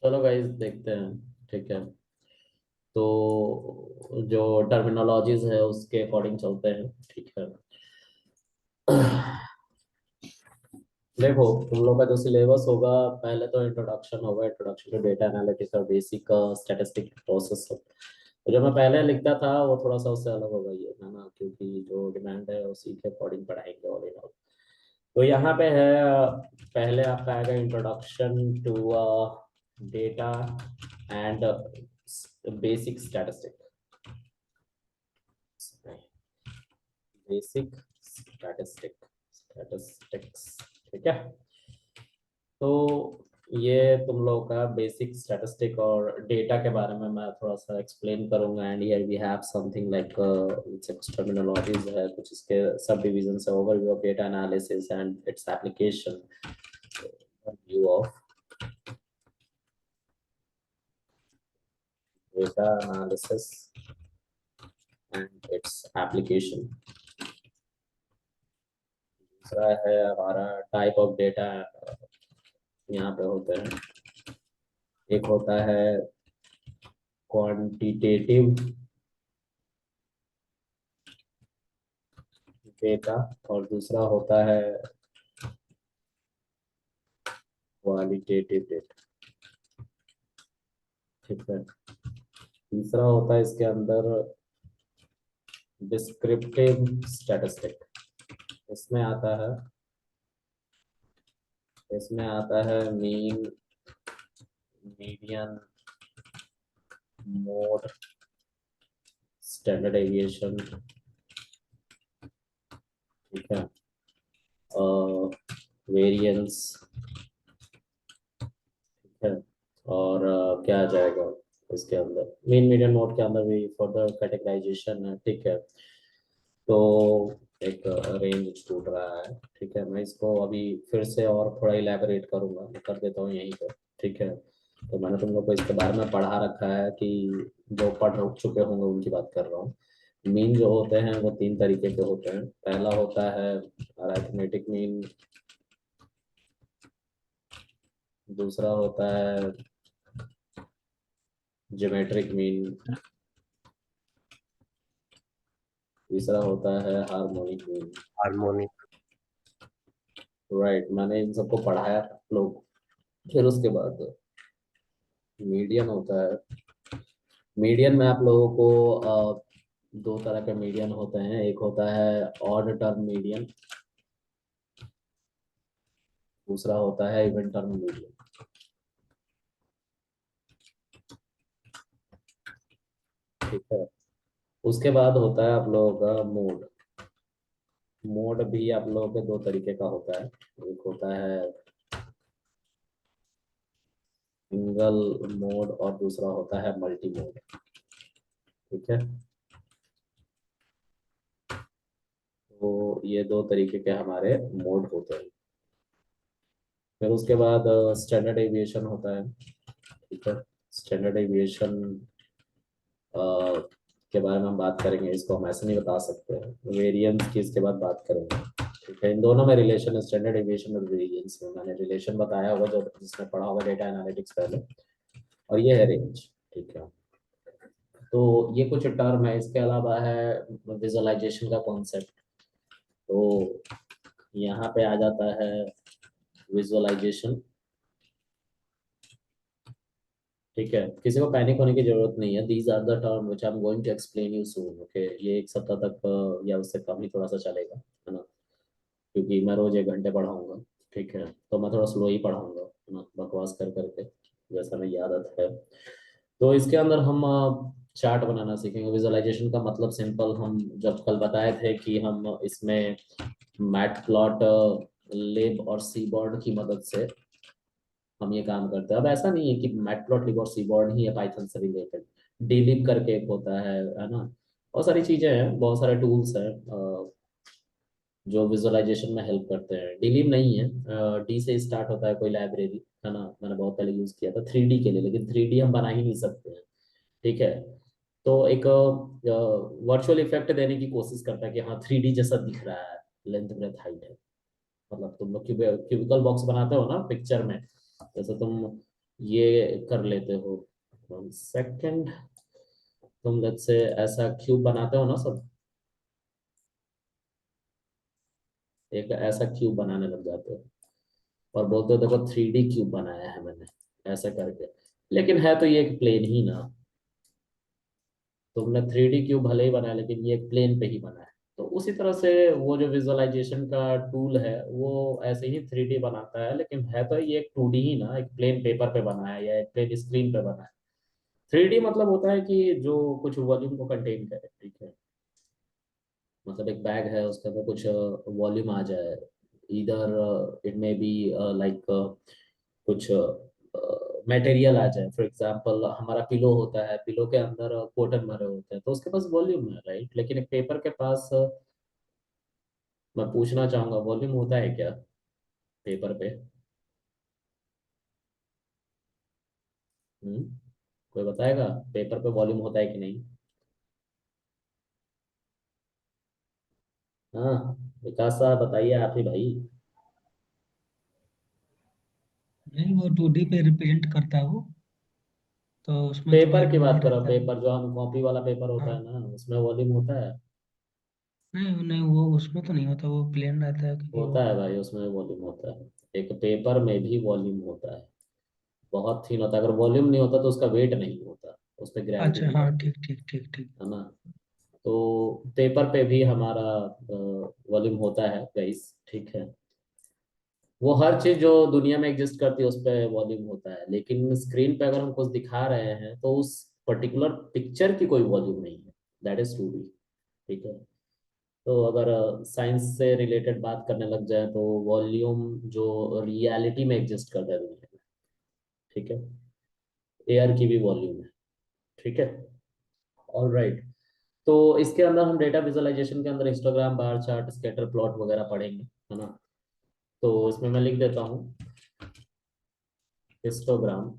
चलो गाइस देखते हैं। ठीक है। तो जो टर्मिनोलॉजीज है उसके अकॉर्डिंग चलते हैं। ठीक है। देखो, तुम लोग का जो सिलेबस होगा, पहले तो इंट्रोडक्शन होगा, इंट्रोडक्शन टू डेटा एनालिटिक्स और बेसिक स्टैटिस्टिक प्रोसेस। तो जो मैं पहले लिखता था वो थोड़ा सा उससे अलग होगा, ये है ना, क्योंकि जो डिमांड है उसी के अकॉर्डिंग पढ़ाएंगे ऑल इन ऑल। तो यहाँ पे है, पहले आपका आएगा introduction to data and basic statistic. Basic statistic statistics. ठीक है। तो ये तुम लोग का बेसिक स्टैटिस्टिक और डेटा के बारे में मैं थोड़ा सा एक्सप्लेन करूंगा। And here we have something like कुछ टर्मिनोलॉजीज है, कुछ इसके सब डिविजन है, overview of data analysis and its application, view of data analysis and its application. दूसरा है हमारा टाइप ऑफ डेटा यहाँ पे होते हैं। एक होता है क्वांटिटेटिव डेटा और दूसरा होता है क्वालिटेटिव डेटा। ठीक है। तीसरा होता है इसके अंदर डिस्क्रिप्टिव स्टैटिस्टिक। इसमें आता है इसमें आता है mean, median, mode, standard aviation. ठीक है। वेरिएंस। ठीक है। और क्या आ जाएगा इसके अंदर, मीन मीडियन मोड के अंदर भी फर्दर कैटेगराइजेशन है। ठीक है। तो एक रेंज छूट रहा है। ठीक है, मैं इसको अभी फिर से और थोड़ा इलेबोरेट करूंगा, मैं कर देता हूँ यहीं पे। ठीक है। तो मैंने तुम लोग को इसके बारे में पढ़ा रखा है कि जो पढ़ चुके होंगे उनकी बात कर रहा हूँ। मीन जो होते हैं वो तीन तरीके के होते हैं। पहला होता है अरिथमेटिक मीन, दूसरा होता है ज्योमेट्रिक मीन, तीसरा होता है हार्मोनिक मीन। हार्मोनिक। राइट, मैंने इन सबको पढ़ाया था लोग। फिर उसके बाद मीडियन होता है। मीडियन में आप लोगों को दो तरह के मीडियन होते हैं। एक होता है ऑड टर्म मीडियन, दूसरा होता है इवन टर्म मीडियन। ठीक है। उसके बाद होता है आप लोगों का मोड। मोड भी आप लोगों के दो तरीके का होता है। एक होता है सिंगल मोड और दूसरा होता है मल्टी मोड। ठीक है। तो ये दो तरीके के हमारे मोड होते हैं। फिर उसके बाद स्टैंडर्ड एविएशन होता है। ठीक है। स्टैंडर्ड एविएशन के बारे में हम बात करेंगे, इसको हम ऐसे नहीं बता सकते हैं। वेरिएंस की इसके बाद बात करेंगे। ठीक है। इन दोनों में रिलेशन है, स्टैंडर्ड एविएशन और वेरिएंस में मैंने रिलेशन बताया होगा जो जिसने पढ़ा होगा डेटा एनालिटिक्स पहले। और ये है रेंज। ठीक है। तो ये कुछ टर्म है। इसके अलावा है विजुअलाइजेशन का कॉन्सेप्ट। तो यहाँ पे आ जाता है विजुअलाइजेशन। ठीक है, किसी को पैनिक होने की जरूरत नहीं है। These are the term which I am going to explain you soon. Okay, ये एक सप्ताह तक या उससे कम ही थोड़ा सा चलेगा, है ना, क्योंकि मैं रोज 1 घंटे पढ़ाऊंगा। ठीक है। तो मैं थोड़ा स्लो ही पढ़ाऊंगा, है ना, बकवास कर करके, जैसा मेरी आदत है। तो इसके अंदर हम चार्ट बनाना सीखेंगे। विजुअलाइजेशन का मतलब सिंपल, हम जब कल बताए थे कि हम इसमें मैट प्लॉट, लिब और सीबॉर्ड की मदद से हम ये काम करते हैं। अब ऐसा नहीं है कि मैटप्लॉटलिब और सीबॉर्ड ही है पाइथन से रिलेटेड। डीलिब करके एक होता है ना। बहुत सारी चीजें हैं, बहुत सारे टूल्स हैं जो विजुअलाइजेशन में हेल्प करते हैं। डीलिब नहीं है, डी से स्टार्ट होता है कोई लाइब्रेरी, है ना, मैंने बहुत पहले यूज किया था 3D के लिए, लेकिन 3D हम बना ही नहीं सकते हैं। ठीक है। तो एक वर्चुअल इफेक्ट देने की कोशिश करता है कि हाँ 3D जैसा दिख रहा है, लेंथ ब्रेथ हाइट है। मतलब तुम लोग क्यूबिकल बॉक्स बनाते हो ना पिक्चर में, जैसे तुम ये कर लेते हो। 1 सेकेंड। तुम लेट्स से ऐसा क्यूब बनाते हो ना सब, एक ऐसा क्यूब बनाने लग जाते हो और बोलते हो देखो 3D क्यूब बनाया है मैंने, ऐसा करके। लेकिन है तो ये एक प्लेन ही ना। तुमने 3D क्यूब भले ही बनाया, लेकिन ये एक प्लेन पे ही बना है। तो उसी तरह से वो जो विजुअलाइजेशन का टूल है वो ऐसे ही 3D बनाता है, लेकिन है तो ये एक 2D ही ना, एक प्लेन पेपर पे बना है या एक प्लेन स्क्रीन पे बना है। 3D मतलब होता है कि जो कुछ वॉल्यूम को कंटेन करे, ठीक है। मतलब एक बैग है, उसके अंदर कुछ वॉल्यूम आ जाए, इधर इट मे बी लाइक कुछ मटेरियल आ जाए। फॉर एग्जांपल हमारा पिलो होता है, पिलो के अंदर कॉटन भरे होते हैं, तो उसके पास वॉल्यूम है, राइट। लेकिन एक पेपर के पास मैं पूछना चाहूंगा, वॉल्यूम होता है क्या पेपर पे? हम्म, कोई बताएगा पेपर पे वॉल्यूम होता है कि नहीं? हाँ, विकास साहब बताइए आप ही भाई। नहीं, वो 2D पे रिप्रेजेंट करता है वो, तो उसमें तो पेपर की वॉल्यूम नहीं बात करो, रहता है। पेपर जो हम कॉपी वाला पेपर होता है हाँ। ना, उसमें वॉल्यूम होता है। नहीं नहीं, वो उसमें तो नहीं होता, वो प्लेन रहता है क्योंकि वो। होता है भाई, उसमें वॉल्यूम होता है। एक पेपर में भी वॉल्यूम होता है, बहुत थिन होता है। अगर वॉल्यूम नहीं होता तो उसका वेट नहीं होता, उस पर ग्रेविटी अच्छा, नहीं हाँ, लगती, ठीक ठीक ठीक ठीक। है ना। तो पेपर पे भी हमारा वॉल्यूम होता है गाइस, ठीक है। वो हर चीज जो दुनिया में एग्जिस्ट करती है उस पर वॉल्यूम होता है, लेकिन स्क्रीन पे अगर हम कुछ दिखा रहे हैं तो उस पर्टिकुलर पिक्चर की कोई वॉल्यूम नहीं है। दैट इज 2D, ठीक है। तो अगर साइंस से रिलेटेड बात करने लग जाए तो वॉल्यूम जो रियलिटी में एग्जिस्ट करता है दुनिया में, ठीक है, एयर की भी वॉल्यूम है, ठीक है। All right. तो इसके अंदर हम डेटा विजुअलाइजेशन के अंदर histogram, bar chart, scatter plot वगैरह पढ़ेंगे, है ना। तो इसमें मैं लिख देता हूँ histogram,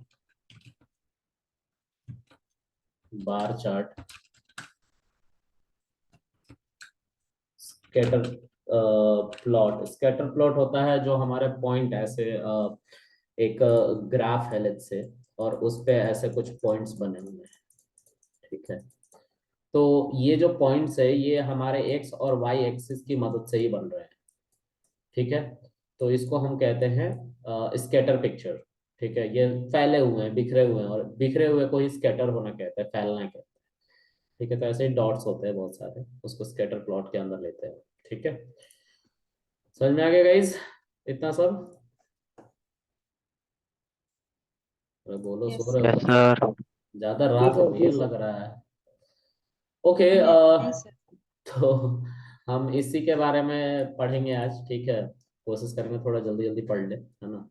bar chart, scatter plot. Scatter plot होता है जो हमारे पॉइंट ऐसे एक ग्राफ है लेट्स से, और उस पे ऐसे कुछ पॉइंट्स बने हुए हैं, ठीक है। तो ये जो पॉइंट्स है ये हमारे एक्स और वाई एक्सिस की मदद से ही बन रहे हैं, ठीक है। तो इसको हम कहते हैं स्कैटर पिक्चर, ठीक है। ये फैले हुए हैं, बिखरे हुए हैं, और बिखरे हुए को ही स्कैटर होना कहते हैं, फैलना कहते हैं, ठीक है। तो ऐसे ही डॉट्स होते हैं बहुत सारे, उसको स्कैटर प्लॉट के अंदर लेते हैं, ठीक है। समझ में आ गया गाइस इतना सब? अरे बोलो, यस सो रहे हो सर। यस क्या? सर। ज्यादा जी रात हो सर, गई जी है सर। लग रहा है। ओके। नहीं सर। तो हम इसी के बारे में पढ़ेंगे आज, ठीक है। कोशिश करेंगे थोड़ा जल्दी जल्दी पढ़ ले, है ना।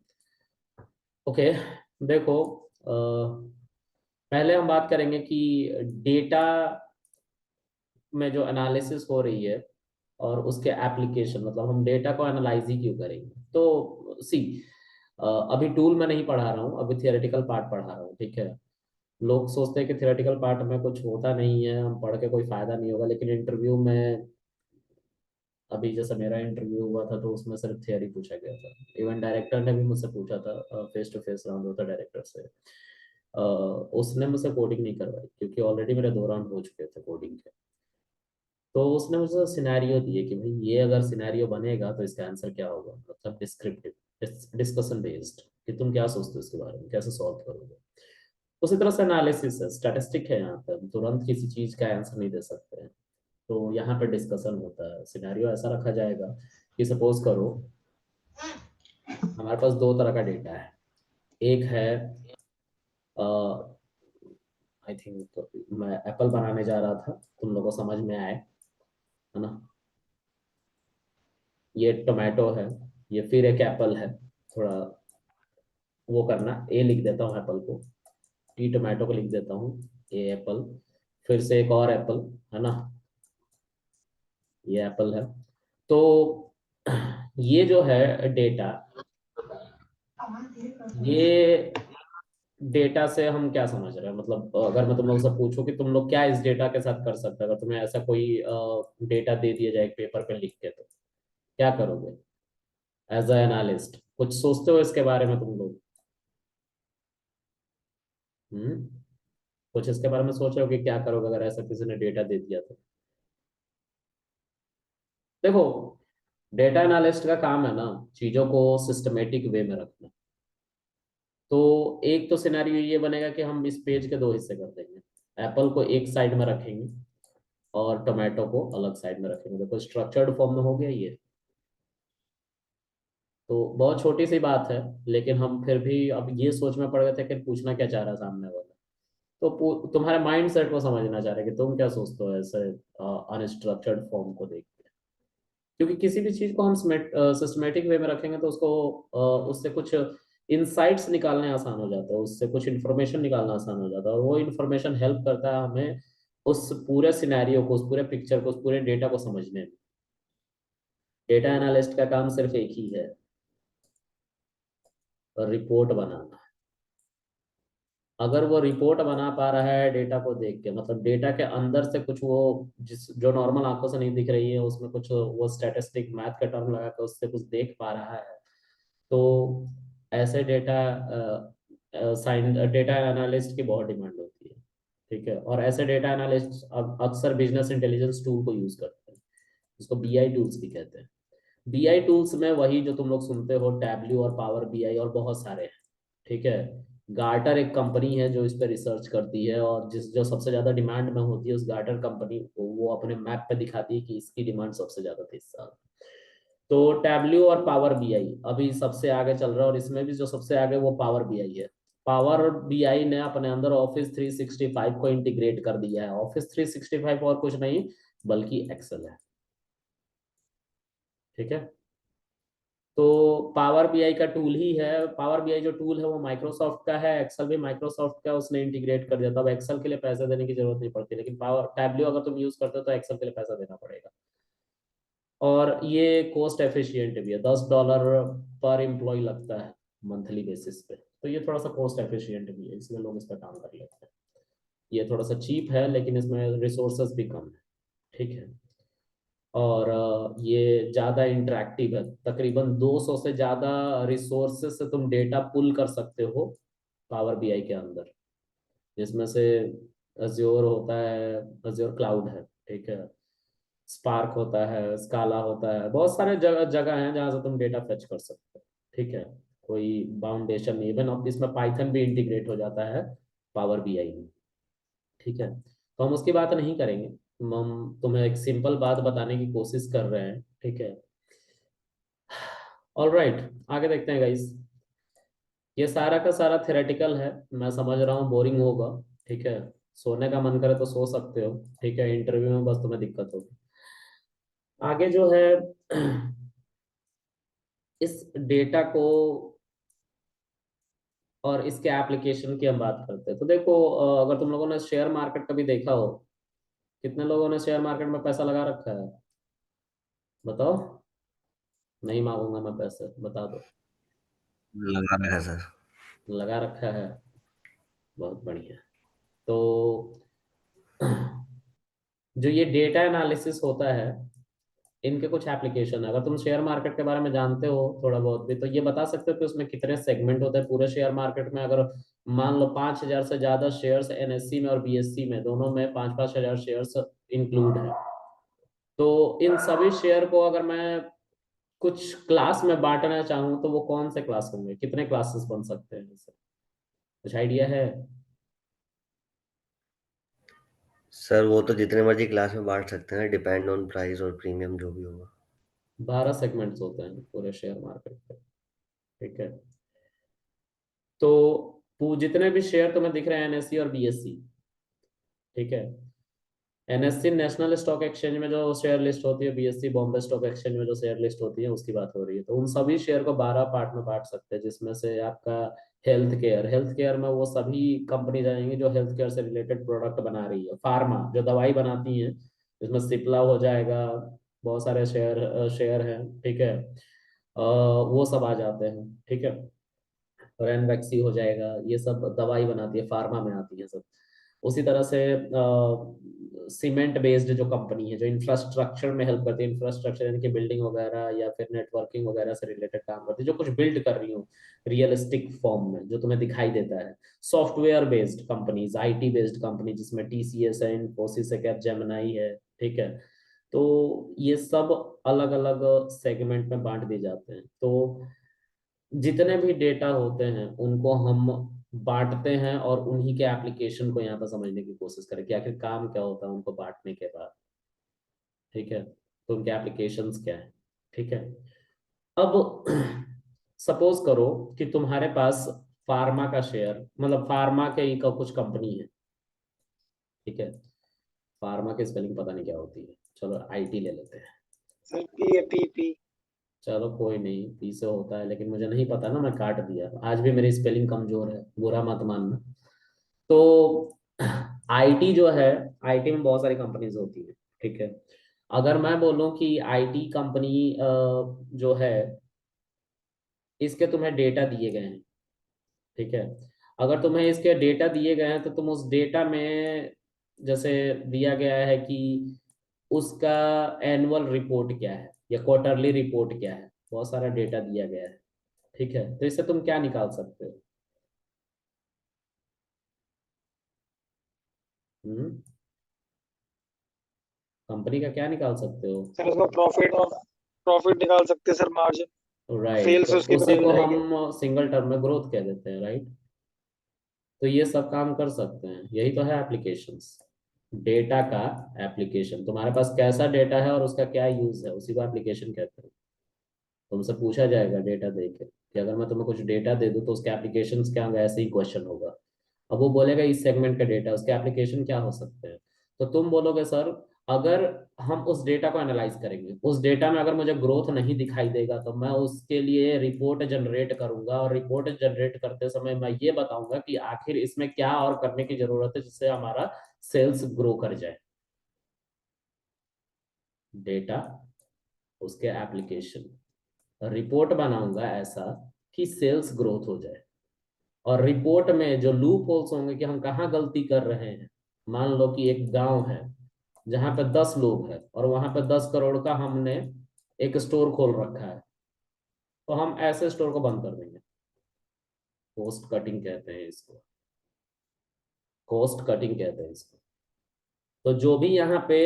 ओके। देखो, पहले हम बात करेंगे कि डेटा में जो एनालिसिस हो रही है और उसके एप्लीकेशन, मतलब हम डेटा को एनालाइज ही क्यों करेंगे। तो सी, अभी टूल में नहीं पढ़ा रहा हूँ, अभी थियोरेटिकल पार्ट पढ़ा रहा हूँ, ठीक है। लोग सोचते हैं कि थियोरेटिकल पार्ट में कुछ होता नहीं है, हम पढ़ के कोई फायदा नहीं होगा, लेकिन इंटरव्यू में, अभी जैसे मेरा इंटरव्यू हुआ था तो उसमें सिर्फ थियरी पूछा गया था। इवन डायरेक्टर ने भी मुझसे पूछा था, फेस टू फेस राउंड होता डायरेक्टर से, उसने मुझसे कोडिंग नहीं करवाई क्योंकि ऑलरेडी मेरे 2 राउंड हो चुके थे कोडिंग के। तो उसने मुझे सिनेरियो दिए कि भाई ये अगर सिनेरियो बनेगा तो इसका आंसर क्या होगा, मतलब डिस्क्रिप्टिव, डिस्कशन बेस्ड, कि तुम क्या सोचते हो इसके बारे में, कैसे सॉल्व करोगे। उसी तरह से एनालिसिस है, स्टैटिस्टिक है, यहाँ पर तुरंत किसी चीज का आंसर नहीं दे सकते हैं। तो यहाँ पर डिस्कशन होता है, सिनेरियो ऐसा रखा जाएगा कि सपोज करो हमारे पास 2 तरह का डेटा है। एक है, आई थिंक मैं एप्पल बनाने जा रहा था, तुम लोगों को समझ में आए, है ना। ये टोमेटो है, ये फिर एक एप्पल है। थोड़ा वो करना, ए लिख देता हूँ एप्पल को, टी टोमेटो को लिख देता हूँ, ए एप्पल, फिर से एक और एप्पल, है ना, ये एप्पल है। तो ये जो है डेटा, ये डेटा से हम क्या समझ रहे हैं, मतलब अगर मैं तुम लोग से पूछूं कि तुम लोग क्या इस डेटा के साथ कर सकते हैं, अगर तुम्हें ऐसा कोई डेटा दे दिया जाए पेपर पे लिख के, तो क्या करोगे एज अ एनालिस्ट? कुछ सोचते हो इसके बारे में तुम लोग? हम्म। कुछ इसके बारे में सोच रहे हो कि क्या करोगे अगर ऐसा किसी ने डेटा दे दिया तो? देखो, डेटा एनालिस्ट का काम है ना चीजों को सिस्टमेटिक वे में रखना। तो एक तो सिनेरियो ये बनेगा कि हम इस पेज के दो हिस्से कर देंगे। एप्पल को एक साइड में रखेंगे और टोमेटो को अलग साइड में रखेंगे। देखो स्ट्रक्चर्ड फॉर्म में हो गया ये। तो बहुत छोटी सी बात है, लेकिन हम फिर भी अब ये सोच में पड़ गए थे कि पूछना क्या चाह रहा है सामने वाला। तो तुम्हारे माइंड सेट को समझना चाह रहे कि तुम क्या सोचते हो ऐसे अनस्ट्रक्चर्ड फॉर्म को देख के। क्योंकि किसी भी चीज को हम सिस्टमेटिक वे में रखेंगे तो उसको उससे कुछ इंसाइट्स निकालने आसान हो जाता है, उससे कुछ इन्फॉर्मेशन निकालना आसान हो जाता है, और वो इन्फॉर्मेशन हेल्प करता है हमें उस पूरे सिनेरियो को, उस पूरे पिक्चर को, उस पूरे डेटा को समझने में। डेटा एनालिस्ट का काम सिर्फ एक ही है, रिपोर्ट बनाना। अगर वो रिपोर्ट बना पा रहा है डेटा को देख के, मतलब डेटा के अंदर से कुछ वो जिस जो नॉर्मल आंखों से नहीं दिख रही है उसमें कुछ वो स्टैटिस्टिक मैथ का टर्म लगा के उससे कुछ देख पा रहा है, तो ऐसे डेटा एनालिस्ट की बहुत डिमांड होती है। ठीक है, और ऐसे डेटा एनालिस्ट अब अक्सर बिजनेस इंटेलिजेंस टूल को यूज करते हैं, जिसको बीआई टूल्स भी कहते हैं। बीआई टूल्स में वही जो तुम लोग सुनते हो, टैबल्यू और पावर बीआई और बहुत सारे हैं। ठीक है। गार्टर एक कंपनी है जो इस पर रिसर्च करती है, और जिस जो सबसे ज्यादा डिमांड में होती है उस गार्टर कंपनी को वो अपने मैप पे दिखाती है कि इसकी डिमांड सबसे ज्यादा थी इस साल। तो टैबल्यू और पावर बीआई अभी सबसे आगे चल रहा है, और इसमें भी जो सबसे आगे वो पावर बीआई है। पावर बीआई ने अपने अंदर ऑफिस 365 को इंटीग्रेट कर दिया है। ऑफिस 365 और कुछ नहीं बल्कि एक्सेल है। ठीक है। तो पावर बीआई का टूल ही है, पावर बीआई जो टूल है वो माइक्रोसॉफ्ट का है, एक्सेल भी माइक्रोसॉफ्ट का, उसने इंटीग्रेट कर दिया। तब एक्सेल के लिए पैसे देने की जरूरत नहीं पड़ती, लेकिन पावर टैबल्यू अगर तुम यूज करते हो तो एक्सेल के लिए पैसा देना पड़ेगा। और ये कॉस्ट एफिशिएंट भी है, $10 पर एम्प्लॉय लगता है मंथली बेसिस पे। तो ये थोड़ा सा कॉस्ट एफिशिएंट भी है, इसलिए लोग इस पर काम कर लेते हैं। ये थोड़ा सा चीप है लेकिन इसमें रिसोर्सेज भी कम है। ठीक है। और ये ज़्यादा इंटरेक्टिव है, तकरीबन 200 से ज़्यादा रिसोर्सेज से तुम डेटा पुल कर सकते हो पावर बीआई के अंदर, जिसमें से अज्योर होता है, अज्योर क्लाउड है। ठीक है। स्पार्क होता है, स्काला होता है, बहुत सारे जगह जगह हैं जहाँ से तुम डेटा फेच कर सकते हो। ठीक है। कोई बाउंडेशन नहीं, इवन अब इसमें पाइथन भी इंटीग्रेट हो जाता है पावर बीआई में। ठीक है। तो हम उसकी बात नहीं करेंगे, हम तुम्हें एक सिंपल बात बताने की कोशिश कर रहे हैं। ठीक है। ऑल राइट, आगे देखते हैं गाइस। ये सारा का सारा थेरेटिकल है, मैं समझ रहा हूँ बोरिंग होगा। ठीक है। सोने का मन करे तो सो सकते हो। ठीक है, इंटरव्यू में बस तुम्हें दिक्कत होगी। आगे जो है इस डेटा को और इसके एप्लीकेशन की हम बात करते हैं। तो देखो, अगर तुम लोगों ने शेयर मार्केट कभी देखा हो, कितने लोगों ने शेयर मार्केट में पैसा लगा रखा है? बताओ। नहीं मांगूंगा मैं पैसे, बता दो। लगा रहा है सर। लगा रखा है, बहुत बढ़िया। तो जो ये डेटा एनालिसिस होता है, इनके कुछ एप्लीकेशन है। अगर तुम शेयर मार्केट के बारे में जानते हो थोड़ा बहुत भी, तो ये बता सकते हो कि उसमें कितने सेगमेंट होते हैं पूरे शेयर मार्केट में। अगर मान लो 5,000 से ज्यादा शेयर्स एनएससी में और बीएससी में, दोनों में 5-5 हजार शेयर्स इंक्लूड है। तो इन सभी शेयर को अगर मैं कुछ क्लास में बांटना चाहूँ तो वो कौन से क्लास होंगे, कितने क्लासेस बन सकते हैं इससे? कुछ आइडिया है? सर वो तो जितने मर्जी क्लास में बांट सकते हैं, डिपेंड ऑन प्राइस और प्रीमियम जो भी होगा। 12 सेगमेंट्स होते हैं पूरे शेयर मार्केट पे। ठीक है। तो जितने भी शेयर तुम्हें दिख रहे हैं एनएससी और बीएससी, ठीक है, एनएससी नेशनल स्टॉक एक्सचेंज में जो शेयर लिस्ट होती है, बीएससी बॉम्बे स्टॉक एक्सचेंज में जो शेयर लिस्ट होती है, उसकी बात हो रही है। तो उन सभी शेयर को 12 पार्ट में बांट सकते हैं, जिसमें से आपका हेल्थ केयर में वो सभी कंपनी जाएंगी जो हेल्थ केयर से रिलेटेड प्रोडक्ट बना रही है। फार्मा जो दवाई बनाती है, जिसमें सिप्ला हो जाएगा, बहुत सारे शेयर शेयर हैं। ठीक है। वो सब आ जाते हैं। ठीक है। रैनवैक्सी हो जाएगा, ये सब दवाई बनाती है, फार्मा में आती है सब। उसी तरह से सीमेंट बेस्ड जो कंपनी है जो इंफ्रास्ट्रक्चर में हेल्प करती है, इंफ्रास्ट्रक्चर यानी कि बिल्डिंग वगैरह या फिर नेटवर्किंग वगैरह से रिलेटेड काम करती है, जो कुछ बिल्ड कर रही हो रियलिस्टिक फॉर्म में जो तुम्हें दिखाई देता है। Software based companies, IT based company जिसमें टीसीएस है, इन्फोसिस है, कैपजेमिनाई है, ठीक है। तो ये सब अलग अलग सेगमेंट में बांट दिए जाते हैं। तो जितने भी डेटा होते हैं उनको हम बांटते हैं और उन्हीं के एप्लीकेशन को यहाँ पर समझने की कोशिश करें कि आखिर काम क्या होता है उनको बांटने के बाद, ठीक है। तो उनके एप्लीकेशंस क्या है, ठीक है। अब सपोज करो कि तुम्हारे पास फार्मा का शेयर, मतलब फार्मा के ही का कुछ कंपनी है, ठीक है। फार्मा की स्पेलिंग पता नहीं क्या होती है, चलो आईटी ले लेते हैं। सर पी है, पी। चलो कोई नहीं, पी से होता है, लेकिन मुझे नहीं पता ना, मैं काट दिया। आज भी मेरी स्पेलिंग कमजोर है, बुरा मत मानना। तो आईटी जो है, आईटी में बहुत सारी कंपनीज होती है, ठीक है। अगर मैं बोलूं कि आईटी कंपनी जो है इसके तुम्हें डेटा दिए गए हैं, ठीक है। अगर तुम्हें इसके डेटा दिए गए हैं तो तुम उस डेटा में, जैसे दिया गया है कि उसका एनुअल रिपोर्ट क्या है या क्वार्टरली रिपोर्ट क्या है, बहुत सारा डेटा दिया गया है, ठीक है। तो इससे तुम क्या निकाल सकते हो? कंपनी का क्या निकाल सकते हो? सर उसका प्रॉफिट निकाल सकते हैं सर, मार्जिन, राइट, सेल्स तो उसकी उसी पता को चल जाएगी। हम सिंगल टर्म में ग्रोथ कह देते हैं, राइट। तो ये सब काम कर सकते हैं, यही तो है एप्लीकेशंस। डेटा का एप्लीकेशन, तुम्हारे पास कैसा डेटा है और उसका क्या यूज है, उसी को एप्लीकेशन कहते हैं। तुमसे पूछा जाएगा डेटा दे के कि अगर मैं तुम्हें कुछ डेटा दे दूं तो उसके एप्लीकेशंस क्या होंगे, ऐसे ही क्वेश्चन होगा। अब वो बोलेगा इस सेगमेंट का डेटा, उसके एप्लीकेशन क्या हो सकते हैं। तो तुम बोलोगे सर, अगर हम उस डेटा को एनालाइज करेंगे, उस डेटा में अगर मुझे ग्रोथ नहीं दिखाई देगा तो मैं उसके लिए रिपोर्ट जनरेट करूंगा, और रिपोर्ट जनरेट करते समय मैं ये बताऊंगा कि आखिर इसमें क्या और करने की जरूरत है जिससे हमारा सेल्स ग्रो कर जाए। डेटा, उसके एप्लीकेशन, रिपोर्ट बनाऊंगा ऐसा कि सेल्स ग्रोथ हो जाए। और रिपोर्ट में जो लूप होल्स होंगे कि हम कहाँ गलती कर रहे हैं। मान लो कि एक गांव है जहां पे 10 लोग हैं और वहां पे 10 करोड़ का हमने एक स्टोर खोल रखा है, तो हम ऐसे स्टोर को बंद कर देंगे। कॉस्ट कटिंग कहते हैं इसको, कॉस्ट कटिंग कहते हैं इसको। तो जो भी यहाँ पे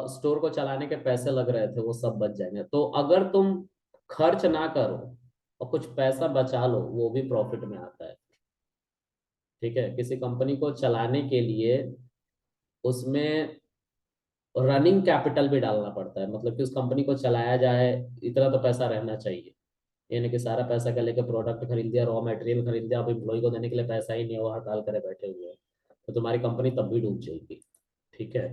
स्टोर को चलाने के पैसे लग रहे थे वो सब बच जाएंगे। तो अगर तुम खर्च ना करो और कुछ पैसा बचा लो, वो भी प्रॉफिट में आता है, ठीक है। किसी कंपनी को चलाने के लिए उसमें रनिंग कैपिटल भी डालना पड़ता है, मतलब कि उस कंपनी को चलाया जाए इतना तो पैसा रहना चाहिए। यानी कि सारा पैसा का लेके प्रोडक्ट खरीद दिया, रॉ मटेरियल खरीद दिया, अब एम्प्लॉय को देने के लिए पैसा ही नहीं है, वो हड़ताल करे बैठे हुए हैं, तो तुम्हारी कंपनी तब भी डूब जाएगी, ठीक है।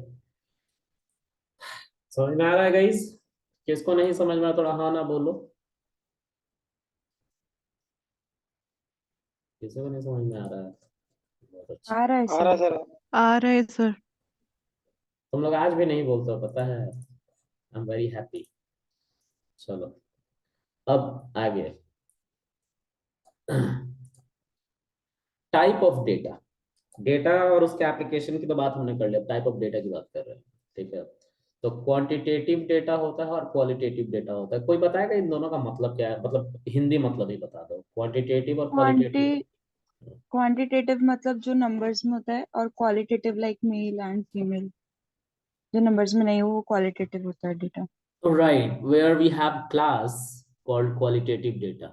समझ में आ रहा है गाइस? किसको नहीं समझ में आ थोड़ा हाँ ना बोलो। किसी को नहीं समझ में आ रहा है? बहुत अच्छा। आ रहा है आ रहा सर। सर। आ रहे सर। तुम लोग आज भी नहीं बोलते हो, पता है। I am very happy. चलो अब आगे। टाइप ऑफ डेटा, डेटा और उसके एप्लीकेशन की तो बात हमने कर लिया, टाइप ऑफ डेटा की बात कर रहे हैं, ठीक है। तो क्वांटिटेटिव डेटा होता है और क्वालिटेटिव डेटा होता है। कोई बताएगा इन दोनों का मतलब क्या है? मतलब हिंदी मतलब ही बता दो, क्वांटिटेटिव और क्वांटी क्वालिटेटिव। क्वांटिटेटिव मतलब जो नंबर्स में होता है, और qualitative like male and female, जो नंबर्स में नहीं हो वो क्वालिटेटिव होता है data. Right, where we have class called qualitative data.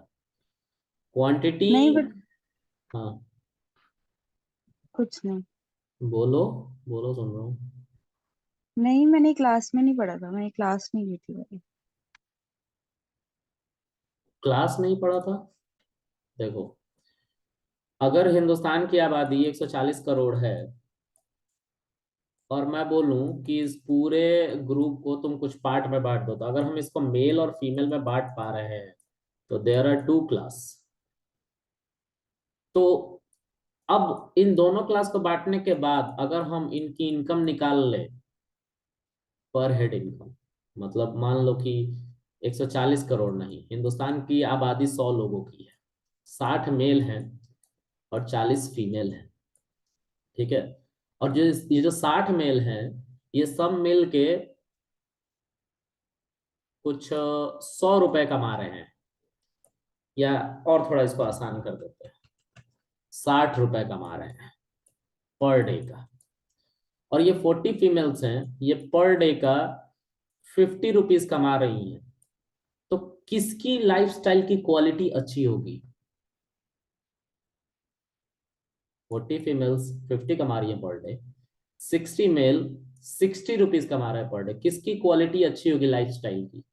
Quantity, नहीं बट हाँ कुछ नहीं। बोलो, बोलो सुन रहा हूँ। नहीं, मैंने क्लास में नहीं पढ़ा था, मैंने क्लास नहीं की थी मेरी। क्लास नहीं पढ़ा था? देखो, अगर हिंदुस्तान की आबादी 140 करोड़ है और मैं बोलूं कि इस पूरे ग्रुप को तुम कुछ पार्ट में बांट दो, तो अगर हम इसको मेल और फीमेल में बांट पा रहे हैं तो देयर आर 2 क्लास। तो अब इन दोनों क्लास को बांटने के बाद अगर हम इनकी इनकम निकाल लें, पर हेड इनकम, मतलब मान लो कि 140 करोड़ नहीं, हिंदुस्तान की आबादी 100 लोगों की है, 60 मेल हैं और 40 फीमेल हैं, ठीक है। और जो ये जो 60 मेल हैं, ये सब मिल के कुछ 100 रुपए कमा रहे हैं, या और थोड़ा इसको आसान कर देते हैं, 60 रुपए कमा रहे हैं पर डे का। और ये 40 फीमेल्स हैं, ये पर डे का 50 रुपीज कमा रही हैं। तो किसकी लाइफस्टाइल की क्वालिटी अच्छी होगी? 40 फीमेल्स 50 कमा रही है पर डे, 60 मेल 60 रुपीज कमा रहा है पर डे, किसकी क्वालिटी अच्छी होगी लाइफस्टाइल की?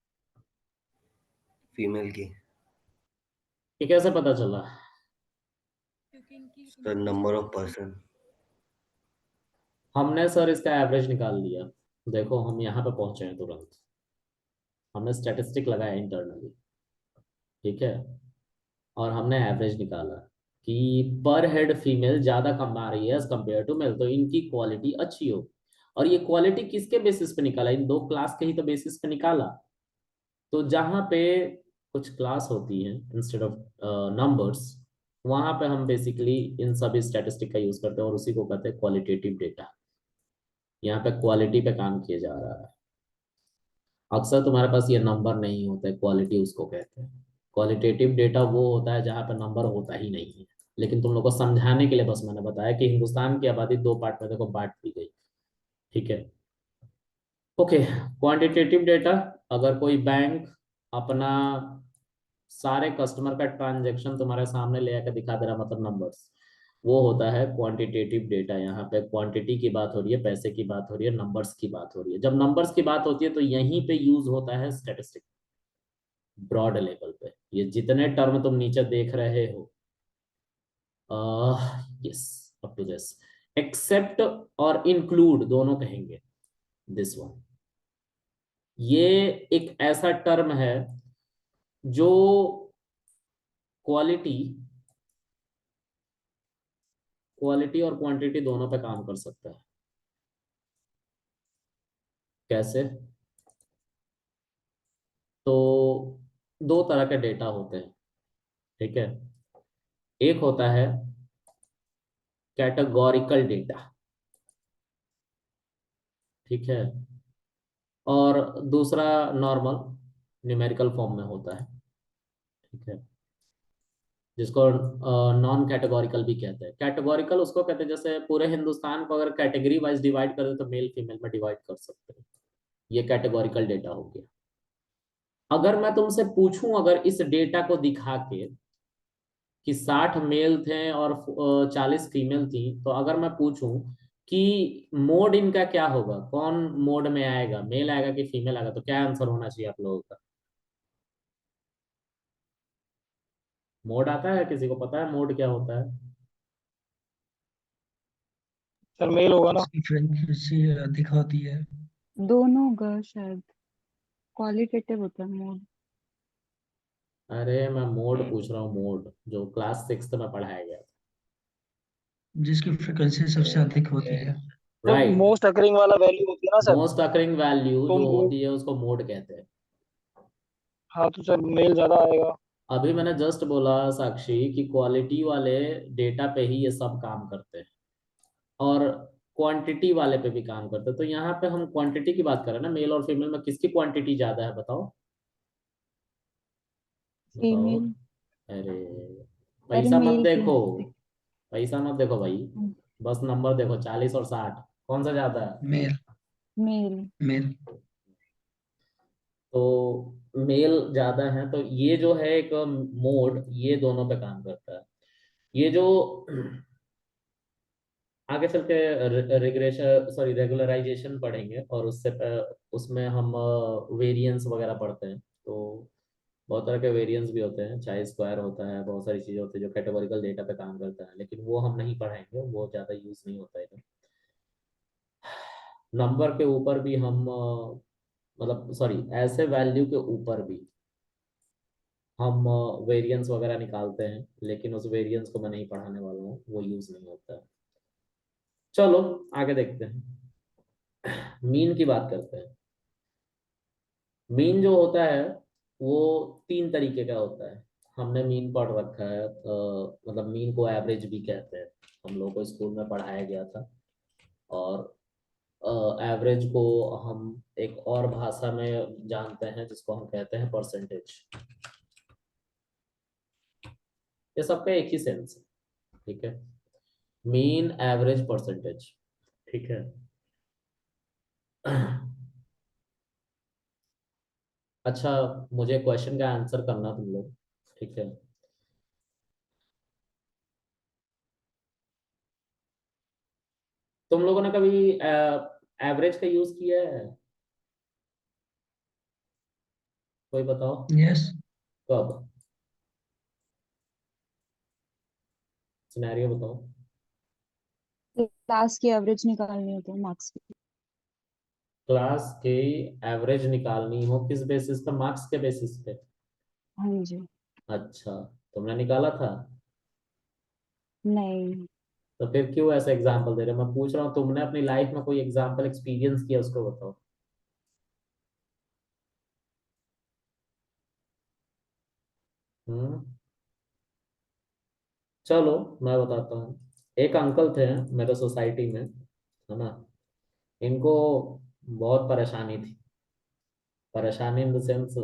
फीमेल की। ये कैसे पता चला? Sir number of person. हमने सर इसका एवरेज निकाल लिया। देखो हम यहाँ पे पहुंचे हैं तुरंत, हमने स्टैटिस्टिक लगाया इंटरनली, ठीक है, और हमने एवरेज निकाला कि पर हेड फीमेल ज्यादा कमा रही है एज कम्पेयर टू मेल, तो इनकी क्वालिटी अच्छी हो। और ये क्वालिटी किसके बेसिस पे निकाला? इन दो क्लास के ही तो बेसिस पे निकाला। तो जहाँ पे कुछ क्लास होती है इंस्टेड ऑफ नंबर्स, वहां पे हम बेसिकली इन सभी स्टैटिस्टिक का यूज करते हैं और उसी को कहते हैं क्वालिटेटिव डेटा। यहाँ पे क्वालिटी पे काम किया जा रहा है। अक्सर तुम्हारे पास ये नंबर नहीं होता है, क्वालिटी उसको कहते हैं। क्वालिटेटिव डेटा वो होता है जहाँ पे नंबर होता ही नहीं है। लेकिन तुम लोग को समझाने के लिए बस मैंने बताया कि हिंदुस्तान की आबादी दो पार्ट में देखो बांट दी गई, ठीक है। ओके, क्वांटिटेटिव डेटा, अगर कोई बैंक अपना सारे कस्टमर का ट्रांजैक्शन तुम्हारे सामने ले आकर दिखा दे रहा, मतलब नंबर्स, वो होता है क्वांटिटेटिव डेटा। यहाँ पे क्वांटिटी की बात हो रही है, पैसे की बात हो रही है, नंबर्स की बात हो रही है। जब नंबर्स की बात होती है तो यहीं पे यूज होता है स्टैटिस्टिक, ब्रॉड लेवल पे। ये जितने टर्म तुम नीचे देख रहे हो, yes, up to this, except और इंक्लूड दोनों कहेंगे, दिस वन। ये एक ऐसा टर्म है जो क्वालिटी क्वालिटी और क्वांटिटी दोनों पे काम कर सकता है। कैसे? तो दो तरह के डेटा होते हैं, ठीक है। एक होता है कैटेगोरिकल डेटा, ठीक है, और दूसरा नॉर्मल न्यूमेरिकल फॉर्म में होता है, ठीक है, जिसको नॉन कैटेगोरिकल भी कहते हैं। कैटेगोरिकल उसको कहते हैं जैसे पूरे हिंदुस्तान को अगर कैटेगरी वाइज डिवाइड कर दे तो मेल फीमेल में डिवाइड कर सकते हैं। ये कैटेगोरिकल डेटा हो गया। अगर मैं तुमसे पूछूं, अगर इस डेटा को दिखा के कि 60 मेल थे और 40 फीमेल थी, तो अगर मैं पूछूं कि मोड इनका क्या होगा, कौन मोड में आएगा, मेल आएगा कि फीमेल आएगा, तो क्या आंसर होना चाहिए आप लोगों का? मोड आता है? किसी को पता है मोड क्या होता है? सर मेल होगा ना। इसकी फ्रीक्वेंसी अधिक होती है। दोनों होगा शायद, क्वालिटेटिव होता है मोड। अरे मैं मोड पूछ रहा हूँ, मोड जो क्लास 6 में पढ़ाया गया था। जिसकी फ्रीक्वेंसी सबसे अधिक होती है। जो राइट, मोस्ट अकरिंग वाला वैल्यू होती है ना सर, मोस्ट अकरिंग वैल्यू तो जो मोड। होती है उसको मोड कहते हैं। हाँ तो सर मेल ज्यादा आएगा। अभी मैंने जस्ट बोला साक्षी कि क्वालिटी वाले डेटा पे ही ये सब काम करते हैं और क्वांटिटी वाले पे भी काम करते हैं। तो यहाँ पे हम क्वांटिटी की बात कर रहे हैं ना, मेल और फीमेल में किसकी क्वांटिटी ज्यादा है? बताओ बताओ। फीमेल। अरे अरे पैसा मत मेल की देखो, मिस्टेक। पैसा मत देखो भाई, बस नंबर देखो, 40 और 60 कौन सा ज्यादा है? मेल। मेल। मेल। तो मेल ज्यादा है, तो ये जो है एक मोड, ये दोनों पे काम करता है। ये जो आगे चल के रिग्रेशन सॉरी रेगुलराइजेशन पढ़ेंगे और उससे उसमें हम वेरिएंस वगैरह पढ़ते हैं। तो बहुत तरह के वेरिएंस भी होते हैं, चाहे स्क्वायर होता है, बहुत सारी चीजें होती है जो कैटेगोरिकल डेटा पे काम करता है, लेकिन वो हम नहीं पढ़ाएंगे, वो ज्यादा यूज नहीं होता है। नंबर के ऊपर भी हम मतलब सॉरी ऐसे वैल्यू के ऊपर भी हम वेरिएंस वगैरह निकालते हैं, लेकिन उस वेरिएंस को मैं नहीं पढ़ाने वाला हूँ, वो यूज नहीं होता है। चलो आगे देखते हैं, मीन की बात करते हैं। मीन जो होता है वो तीन तरीके का होता है। हमने मीन पढ़ रखा है, मतलब मीन को एवरेज भी कहते हैं, हम लोगों को स्कूल में पढ़ाया गया था। और एवरेज को हम एक और भाषा में जानते हैं जिसको हम कहते हैं परसेंटेज। ये सबका एक ही सेंस है, ठीक है, मीन एवरेज परसेंटेज, ठीक है। अच्छा, मुझे क्वेश्चन का आंसर करना तुम लोग, ठीक है। तुम लोगों ने कभी एवरेज का यूज किया है? कोई बताओ। यस। कब? सिनेरियो बताओ। क्लास की एवरेज निकालनी होती है मार्क्स की। क्लास के एवरेज निकालनी हो किस बेसिस पे? मार्क्स के बेसिस पे? हाँ जी। अच्छा, तुमने निकाला था? नहीं। तो फिर क्यों ऐसा एग्जांपल दे रहे हो? मैं पूछ रहा हूँ, तुमने अपनी लाइफ में कोई एग्जांपल एक्सपीरियंस किया, उसको बताओ। हम्म। चलो, मैं बताता हूँ। एक अंकल थे मेरे सोसाइटी में, है ना। इनको बहुत परेशानी थी, परेशानी इन द सेंस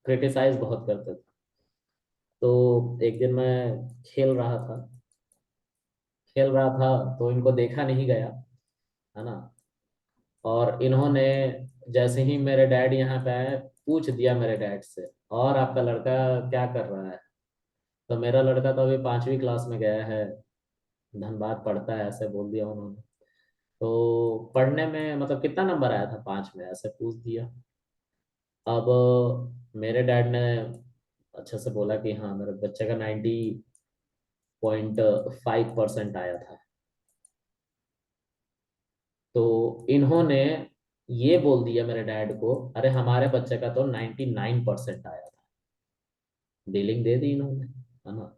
क्रिटिसाइज बहुत करते थे। तो एक दिन मैं खेल रहा था तो इनको देखा नहीं गया, है ना। और इन्होंने जैसे ही मेरे डैड यहाँ पे आए, पूछ दिया मेरे डैड से, और आपका लड़का क्या कर रहा है? तो मेरा लड़का तो अभी 5वीं क्लास में गया है, धनबाद पढ़ता है, ऐसे बोल दिया उन्होंने। तो पढ़ने में मतलब कितना नंबर आया था 5 में, ऐसे पूछ दिया। अब मेरे डैड ने अच्छे से बोला कि हाँ, मेरे बच्चे का 90.5% आया था। तो इन्होंने ये बोल दिया मेरे डैड को, अरे हमारे बच्चे का तो 99% आया था। डीलिंग दे दी इन्होंने, है ना।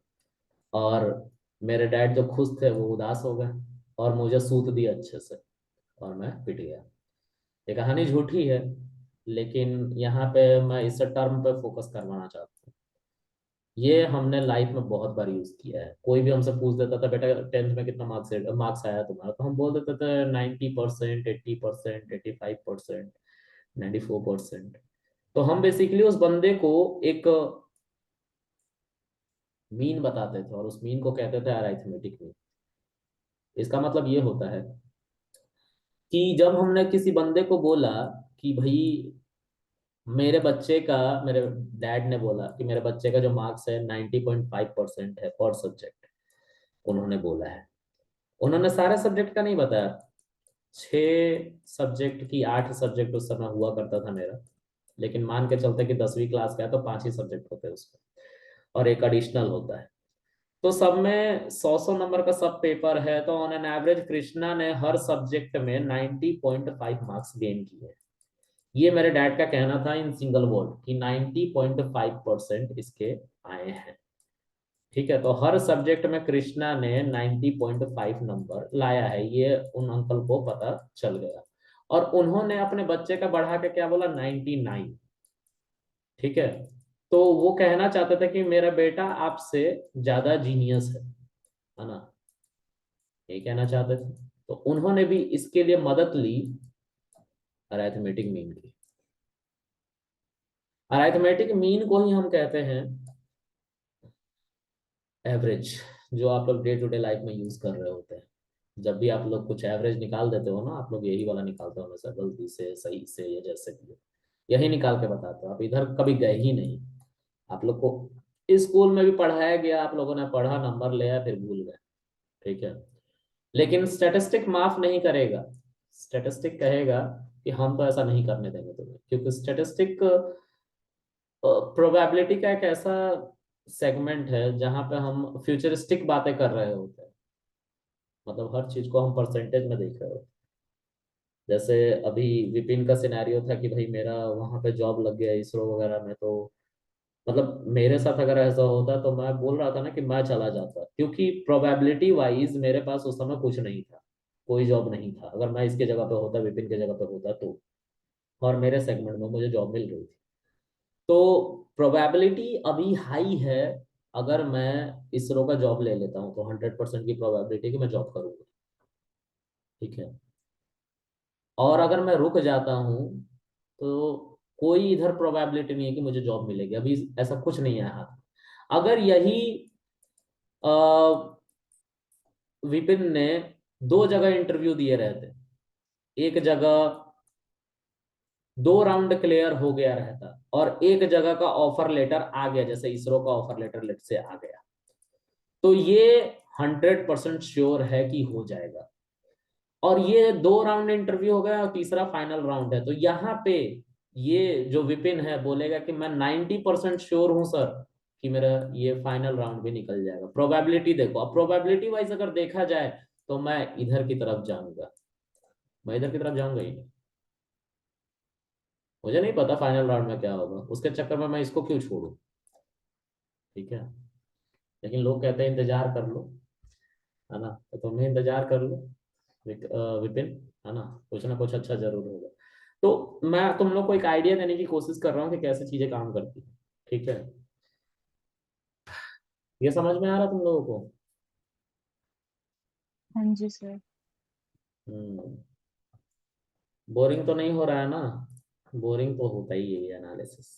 और मेरे डैड जो खुश थे वो उदास हो गए, और मुझे सूत दिया अच्छे से, और मैं पिट गया। ये कहानी झूठी है, लेकिन यहाँ पे मैं इस टर्म पे फोकस करवाना चाहता हूँ। ये हमने लाइफ में बहुत बार यूज किया है। कोई भी हमसे पूछ देता था, बेटा 10th में कितना मार्क्स आया तुम्हारा, तो हम बोल देते थे 90%, 80%, 85%, 94%। तो हम बेसिकली उस बंदे को एक मीन बताते थे, और उस मीन को कहते थे अरिथमेटिक मीन। इसका मतलब ये होता है कि जब हमने किसी बंदे को बोला कि भाई मेरे बच्चे का, मेरे डैड ने बोला कि मेरे बच्चे का जो मार्क्स है 90.5% है पर सब्जेक्ट, उन्होंने बोला है। उन्होंने सारे सब्जेक्ट का नहीं बताया, 6 सब्जेक्ट की 8 सब्जेक्ट उस समय हुआ करता था मेरा, लेकिन मान के चलते कि 10वीं क्लास का है तो 5 ही सब्जेक्ट होते हैं उसमें, और एक एडिशनल होता है। तो सब में 100 नंबर का सब पेपर है, तो ऑन एन एवरेज कृष्णा ने हर सब्जेक्ट में 90.5 मार्क्स गेन किए। ये मेरे डैड का कहना था इन सिंगल वर्ड कि 90.5% इसके आए हैं, ठीक है। तो हर सब्जेक्ट में कृष्णा ने 90.5 नंबर लाया है, ये उन अंकल को पता चल गया। और उन्होंने अपने बच्चे का बढ़ा के क्या बोला, 99, ठीक है। तो वो कहना चाहते थे कि मेरा बेटा आपसे ज्यादा जीनियस है ना, ये कहना चाहते थे। तो उन्होंने भी इसके लिए मदद ली अरिथमेटिक मीन की। अरिथमेटिक मीन को ही हम कहते हैं एवरेज, जो आप लोग डे टू डे लाइफ में यूज कर रहे होते हैं। जब भी आप लोग कुछ एवरेज निकाल देते हो ना, आप लोग यही वाला निकालते हो हमेशा, गलती से, सही से, या जैसे भी हो, यही निकाल के बताते हो। आप इधर कभी गए ही नहीं। आप लोग को स्कूल में भी पढ़ाया गया, आप लोगों ने पढ़ा, नंबर लिया, फिर भूल गए, ठीक है। लेकिन स्टैटिस्टिक माफ नहीं करेगा। स्टैटिस्टिक कहेगा कि हम तो ऐसा नहीं करने देंगे तुम्हें, क्योंकि स्टैटिस्टिक प्रोबेबिलिटी का एक ऐसा सेगमेंट है जहां पे हम फ्यूचरिस्टिक बातें कर रहे होते हैं। मतलब हर चीज को हम परसेंटेज में देख रहे होते हैं। जैसे अभी विपिन का सिनेरियो था कि भाई मेरा वहां पे जॉब लग गया इसरो वगैरह में, तो मतलब मेरे साथ अगर ऐसा होता तो मैं बोल रहा था ना कि मैं चला जाता, क्योंकि प्रोबेबिलिटी वाइज मेरे पास उस समय कुछ नहीं था, कोई जॉब नहीं था। अगर मैं इसके जगह पे होता, विपिन के जगह पे होता तो, और मेरे सेगमेंट में मुझे जॉब मिल रही थी, तो प्रोबेबिलिटी अभी हाई है अगर मैं इसरो का जॉब ले लेता हूँ तो 100% की प्रोबेबिलिटी है कि मैं जॉब करूंगा, ठीक है। और अगर मैं रुक जाता हूँ तो कोई इधर प्रोबेबिलिटी नहीं है कि मुझे जॉब मिलेगी, अभी ऐसा कुछ नहीं है हाथ। अगर यही विपिन ने 2 जगह इंटरव्यू दिए रहते, एक जगह 2 राउंड क्लियर हो गया रहता और एक जगह का ऑफर लेटर आ गया, जैसे इसरो का ऑफर लेटर लेट से आ गया, तो ये 100% श्योर है कि हो जाएगा। और ये 2 राउंड इंटरव्यू हो गया और तीसरा फाइनल राउंड है, तो यहाँ पे ये जो विपिन है बोलेगा कि मैं 90% श्योर हूं सर कि मेरा ये फाइनल राउंड भी निकल जाएगा। प्रोबेबिलिटी देखो, अब प्रोबेबिलिटी वाइज अगर देखा जाए तो मैं इधर की तरफ जाऊंगा, मैं इधर की तरफ जाऊंगा ही नहीं। मुझे नहीं पता फाइनल राउंड में क्या होगा, उसके चक्कर में मैं इसको क्यों छोड़ू, ठीक है। लेकिन लोग कहते हैं इंतजार कर लो, है ना, तो तुम्हें इंतजार कर लो विपिन, है ना, कुछ ना कुछ अच्छा जरूर होगा। तो मैं तुम लोग को एक आइडिया देने की कोशिश कर रहा हूँ कि कैसे चीजें काम करती है, ठीक है। ये समझ में आ रहा है तुम लोगों को? हाँ जी सर। बोरिंग तो नहीं हो रहा है ना? बोरिंग तो होता ही है ये एनालिसिस।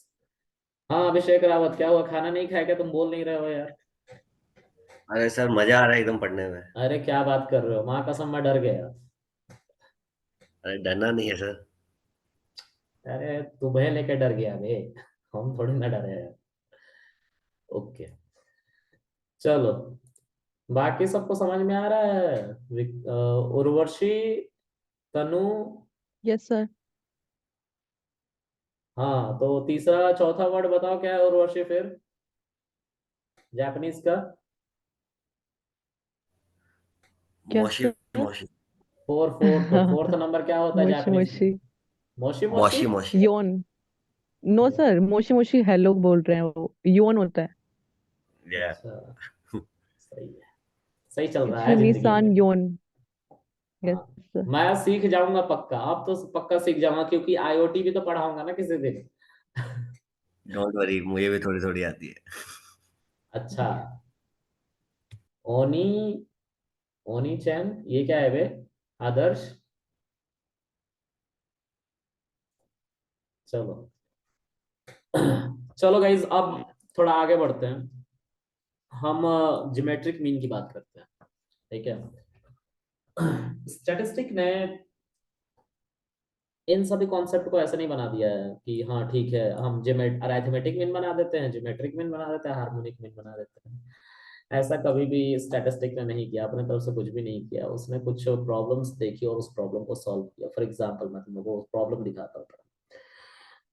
हाँ अभिषेक रावत, क्या हुआ, खाना नहीं खाया क्या? तुम बोल नहीं रहे हो यार। अरे सर मजा आ रहा है एकदम पढ़ने में। अरे क्या बात कर रहे हो, माँ कसम मैं डर गया। अरे डरना नहीं है सर। अरे तुम्हें लेके डर गया बे, हम थोड़ी ना डरे हैं। ओके चलो, बाकी सबको समझ में आ रहा है? उर्वशी, तनु। Yes sir. हाँ तो तीसरा चौथा वर्ड बताओ क्या है उर्वशी फिर, जापानीज का। क्या मोशी सर? मोशी फोर्थ नंबर क्या होता है मोशी जापानीज में? मोशी मोशी मोशी। मोशी मोशी। योन। नो सर, मोशी मोशी है लोग बोल रहे हैं, वो योन होता है। या अच्छा सही है, सही चल रहा इट्स है जिंदगी निसान में। योन। यस हाँ सर। मैं सीख जाऊंगा पक्का, अब तो पक्का सीख जाऊंगा क्योंकि आईओटी भी तो पढ़ाऊंगा ना किसी दिन। डोंट वरी, मुझे भी थोड़ी थोड़ी आती है। अच्छा, ओनी, ओनी चैन, ये क्या है बे? आदर्श। चलो चलो गाइज, अब थोड़ा आगे बढ़ते हैं, हम ज्योमेट्रिक मीन की बात करते हैं, ठीक है। स्टैटिस्टिक ने इन सभी कॉन्सेप्ट को ऐसा नहीं बना दिया है कि हाँ ठीक है हम अरिथमेटिक मीन बना देते हैं, ज्योमेट्रिक मीन बना देते हैं, हार्मोनिक मीन बना देते हैं। ऐसा कभी भी स्टैटिस्टिक ने नहीं किया, अपने तरफ से कुछ भी नहीं किया। उसने कुछ प्रॉब्लम्स देखी और उस प्रॉब्लम को सॉल्व किया। फॉर एग्जांपल मैं तुम लोगों को प्रॉब्लम दिखाता हूँ,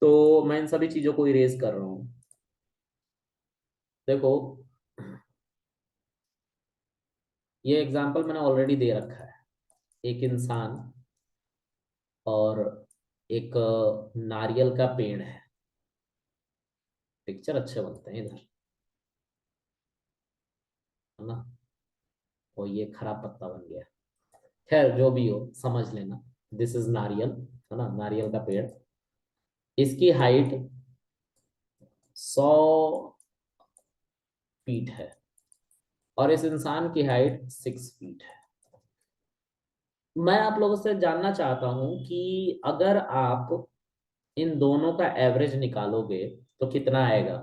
तो मैं इन सभी चीजों को इरेज कर रहा हूँ। देखो ये एग्जांपल मैंने ऑलरेडी दे रखा है, एक इंसान और एक नारियल का पेड़ है। पिक्चर अच्छे बनते हैं इधर, है ना। और ये खराब पत्ता बन गया, खैर जो भी हो समझ लेना। दिस इज नारियल, है ना, नारियल का पेड़। इसकी हाइट 100 फीट है और इस इंसान की हाइट 6 फीट है। मैं आप लोगों से जानना चाहता हूं कि अगर आप इन दोनों का एवरेज निकालोगे तो कितना आएगा?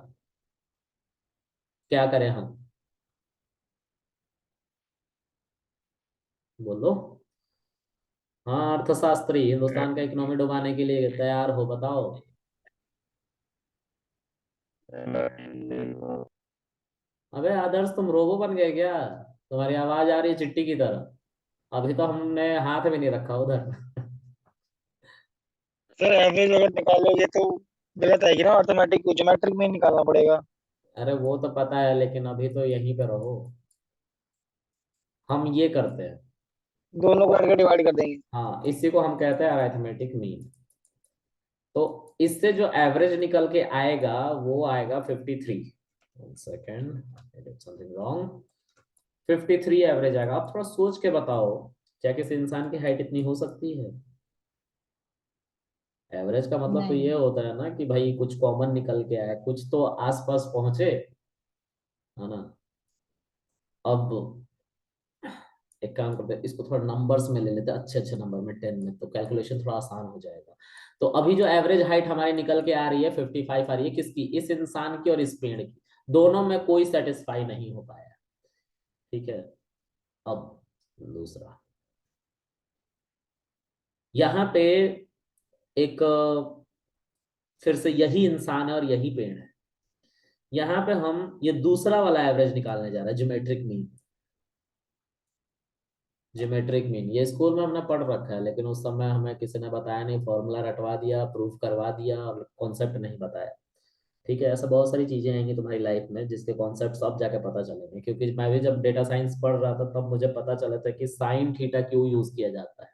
क्या करें हम, बोलो। हाँ अर्थशास्त्री, हिंदुस्तान का इकोनॉमी डुबाने के लिए तैयार हो, बताओ। अबे आदर्श तुम रोबो बन गए क्या? तुम्हारी आवाज आ रही है चिट्टी की तरह, अभी तो हमने हाथ भी नहीं रखा उधर। सर एवरेज अगर निकालोगे तो गलत आएगी ना, ऑटोमेटिक ज्योमेट्रिक में निकालना पड़ेगा। अरे वो तो पता है, लेकिन अभी तो यहीं पे रहो। हम ये करते हैं, दोनों को करके डिवाइड कर देंगे। हाँ इसी को हम कहते हैं अरिथमेटिक मीन। तो इससे जो एवरेज निकल के आएगा वो आएगा 53। 1 सेकेंड, समथिंग रॉन्ग। 53 एवरेज आएगा। आप थोड़ा सोच के बताओ, क्या किसी इंसान की हाइट इतनी हो सकती है? एवरेज का मतलब तो ये नहीं। होता है ना कि भाई कुछ कॉमन निकल के आए, कुछ तो आसपास पहुंचे, है ना। अब एक काम करते हैं, इसको थोड़ा नंबर्स में ले लेते हैं, अच्छे अच्छे नंबर में 10 में, तो कैलकुलेशन थोड़ा आसान हो जाएगा। तो अभी जो एवरेज हाइट हमारी निकल के आ रही है 55 आ रही है, किसकी? इस इंसान की और इस पेड़ की, दोनों में कोई सेटिस्फाई नहीं हो पाया। ठीक है, अब दूसरा, यहाँ पे एक फिर से यही इंसान है और यही पेड़ है। यहाँ पे हम ये दूसरा वाला एवरेज निकालने जा रहे हैं, ज्योमेट्रिक मीन। ज्योमेट्रिक मीन ये स्कूल में हमने पढ़ रखा है, लेकिन उस समय हमें किसी ने बताया नहीं, फॉर्मूला रटवा दिया, प्रूफ करवा दिया और कॉन्सेप्ट नहीं बताया। ठीक है, ऐसा बहुत सारी चीजें आएंगी तुम्हारी लाइफ में जिसके कॉन्सेप्ट अब जाके पता चलेंगे, क्योंकि मैं भी जब डेटा साइंस पढ़ रहा था तब मुझे पता चला था कि साइन थीटा क्यों यूज किया जाता है।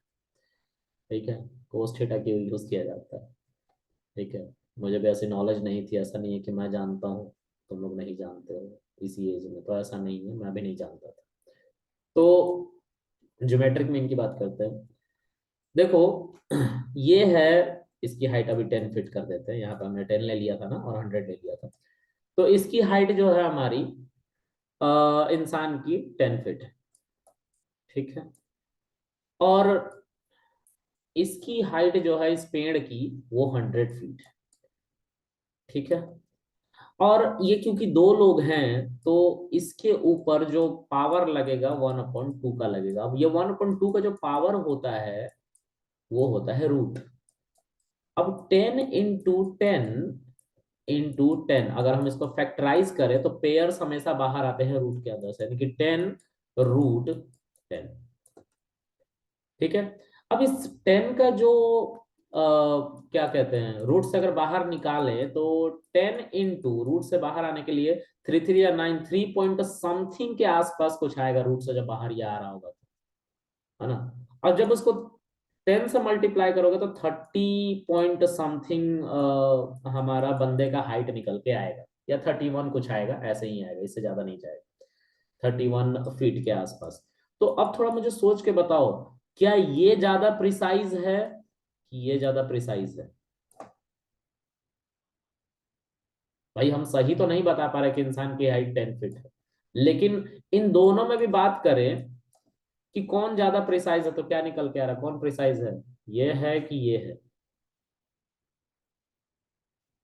ठीक है, कोस थीटा क्यों यूज किया जाता है। ठीक है, मुझे भी ऐसी नॉलेज नहीं थी, ऐसा नहीं है कि मैं जानता हूँ तुम लोग नहीं जानते हो इसी एज में, तो ऐसा नहीं है, मैं भी नहीं जानता था। तो ज्योमेट्रिक मीन की बात करते हैं। देखो ये है, इसकी हाइट अभी 10 फिट कर देते हैं, यहाँ पे हमने 10 ले लिया था ना और 100 ले लिया था, तो इसकी हाइट जो है हमारी इंसान की 10 फिट है। ठीक है, और इसकी हाइट जो है इस पेड़ की वो 100 फीट है। ठीक है, और ये क्योंकि दो लोग हैं तो इसके ऊपर जो पावर लगेगा 1/2 का लगेगा। अब ये 1/2 का जो पावर होता है वो होता है रूट। अब 10 इंटू 10 अगर हम इसको फैक्टराइज करें तो पेयर्स हमेशा बाहर आते हैं रूट के अंदर से, यानी कि 10√10। ठीक है, अब इस 10 का जो क्या कहते हैं, रूट से अगर बाहर निकालें तो 10 इंटू रूट से बाहर आने के लिए 3 या 9 3 पॉइंट समथिंग के आसपास कुछ आएगा रूट से जब बाहर ये आ रहा होगा, है ना। और जब उसको 10 से मल्टीप्लाई करोगे तो 30 पॉइंट समथिंग हमारा बंदे का हाइट निकल के आएगा, या 31 कुछ आएगा, ऐसे ही आएगा, इससे ज्यादा नहीं जाएगा, 31 फीट के आसपास। तो अब थोड़ा मुझे सोच के बताओ, क्या ये ज्यादा प्रिसाइज है कि ये ज्यादा प्रिसाइज है? भाई हम सही तो नहीं बता पा रहे कि इंसान की हाइट 10 फीट है, लेकिन इन दोनों में भी बात करें कि कौन ज्यादा प्रिसाइज है तो क्या निकल के आ रहा है, कौन प्रिसाइज है, ये है कि ये है?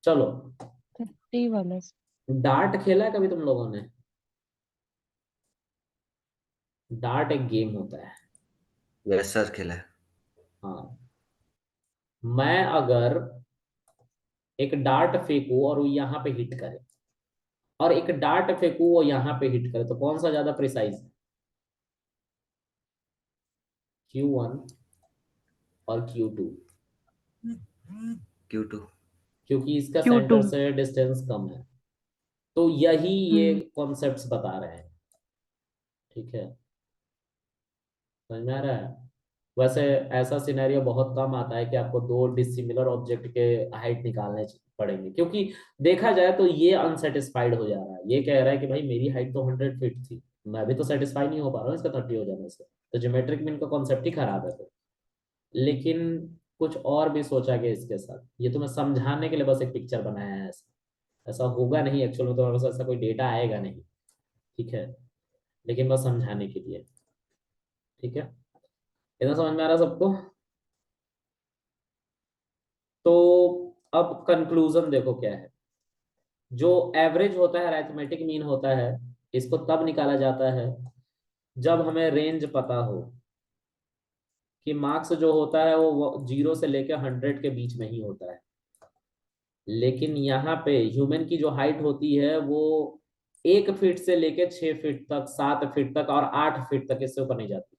चलो, 50 वाला। डार्ट खेला है कभी तुम लोगों ने? डार्ट एक गेम होता है। यस सर, खेला है। हाँ, मैं अगर एक डार्ट फेंकू और वो यहाँ पे हिट करे, और एक डार्ट फेंकू वो यहाँ पे हिट करे, तो कौन सा ज्यादा प्रिसाइज है? Q1 और Q2, Q2। क्योंकि इसका Q2। सेंटर से डिस्टेंस कम है। तो यही ये कॉन्सेप्ट्स बता रहे हैं। ठीक है, समझ में आ रहा है? वैसे ऐसा सिनेरियो बहुत कम आता है कि आपको दो डिसिमिलर ऑब्जेक्ट के हाइट निकालने पड़ेंगे, क्योंकि देखा जाए तो ये अनसेटिस्फाइड हो जा रहा है, ये कह रहा है कि भाई मेरी हाइट तो 100 फीट थी, मैं भी तो सेटिस्फाई नहीं हो पा रहा हूँ इसका 30 हो जाने से, तो ज्योमेट्रिक मीन का कॉन्सेप्ट ही खराब है फिर। लेकिन कुछ और भी सोचा गया इसके साथ, ये तो मैं समझाने के लिए बस एक पिक्चर बनाया है, ऐसा ऐसा होगा नहीं एक्चुअल में, तो ऐसा कोई डेटा आएगा नहीं। ठीक है, लेकिन बस समझाने के लिए। ठीक है, इतना समझ में आ रहा सबको? तो अब कंक्लूजन देखो क्या है। जो एवरेज होता है, अरिथमेटिक मीन होता है, इसको तब निकाला जाता है जब हमें रेंज पता हो कि मार्क्स जो होता है वो 0 से लेकर 100 के बीच में ही होता है। लेकिन यहाँ पे ह्यूमन की जो हाइट होती है वो 1 फीट से लेकर 6 फीट तक, 7 फीट तक और 8 फीट तक, इससे ऊपर नहीं जाती।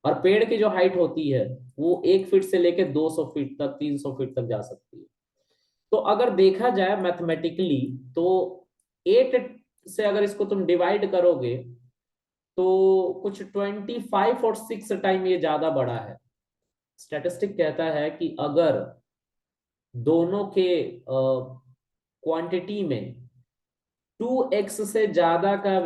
और पेड़ की जो हाइट होती है वो 1 फीट से लेकर 200 फीट तक, 300 फीट तक जा सकती है। तो अगर देखा जाए मैथमेटिकली तो 8 से अगर इसको तुम डिवाइड करोगे तो कुछ 25 और 6 टाइम ये ज्यादा बड़ा है। स्टैटिस्टिक कहता है कि अगर दोनों के क्वांटिटी में 2x से ज्यादा का